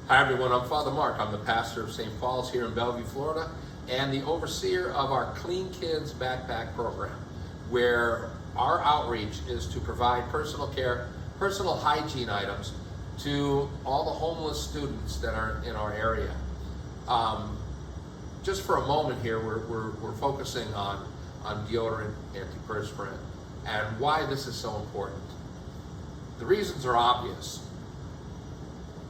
Hi everyone, I'm Father Mark. I'm the pastor of St. Paul's here in Bellevue, Florida, and the overseer of our Clean Kids Backpack program, where our outreach is to provide personal care, personal hygiene items to all the homeless students that are in our area. Just for a moment here, we're focusing on deodorant, antiperspirant, and why this is so important. The reasons are obvious.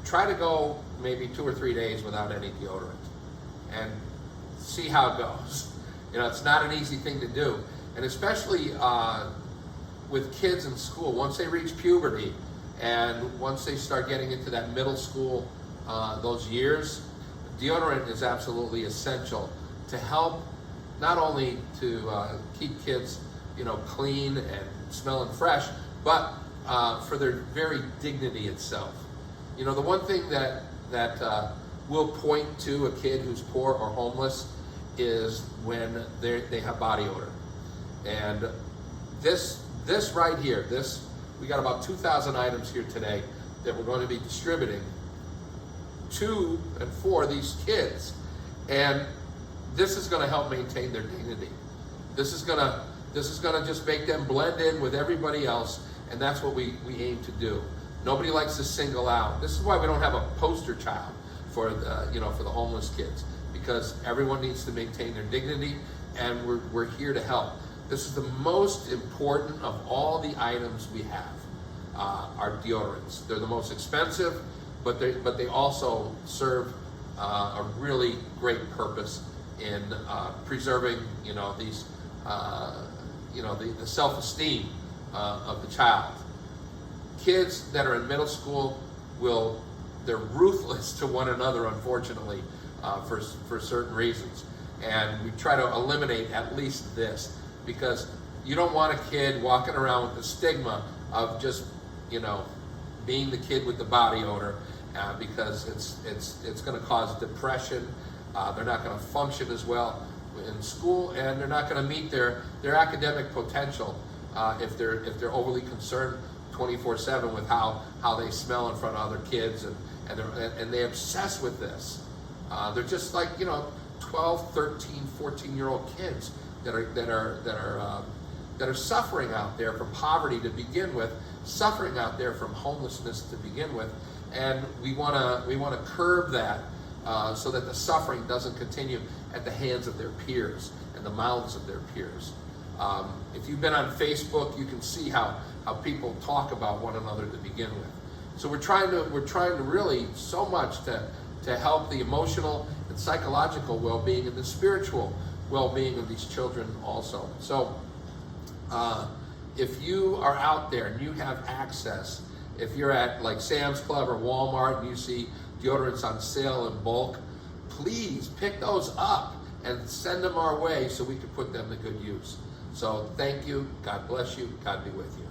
Try to go maybe 2 or 3 days without any deodorant and see how it goes. You know, it's not an easy thing to do. And especially with kids in school, once they reach puberty and once they start getting into that middle school, those years, deodorant is absolutely essential to help not only to keep kids, you know, clean and smelling fresh, but for their very dignity itself. You know, the one thing that will point to a kid who's poor or homeless is when they have body odor. And this right here, we got about 2,000 items here today that we're going to be distributing to and for these kids. And this is going to help maintain their dignity. This is going to just make them blend in with everybody else, and that's what we aim to do. Nobody likes to single out. This is why we don't have a poster child for the homeless kids, because everyone needs to maintain their dignity, and we're here to help. This is the most important of all the items we have. Our deodorants. They're the most expensive, but they also serve a really great purpose in preserving the self-esteem of the child. Kids that are in middle school they're ruthless to one another, unfortunately, for certain reasons. And we try to eliminate at least this, because you don't want a kid walking around with the stigma of just, being the kid with the body odor, because it's going to cause depression. They're not going to function as well in school, and they're not going to meet their academic potential if they're overly concerned 24/7 with how they smell in front of other kids, and they obsess with this. They're just like 12, 13, 14-year-old kids that are suffering out there from poverty to begin with, suffering out there from homelessness to begin with, and we want to curb that so that the suffering doesn't continue at the hands of their peers and the mouths of their peers. If you've been on Facebook, you can see how people talk about one another to begin with. So we're trying to really so much to help the emotional and psychological well-being and the spiritual well-being of these children also. So if you are out there and you have access, if you're at like Sam's Club or Walmart and you see deodorants on sale in bulk, please pick those up and send them our way so we can put them to good use. So thank you. God bless you. God be with you.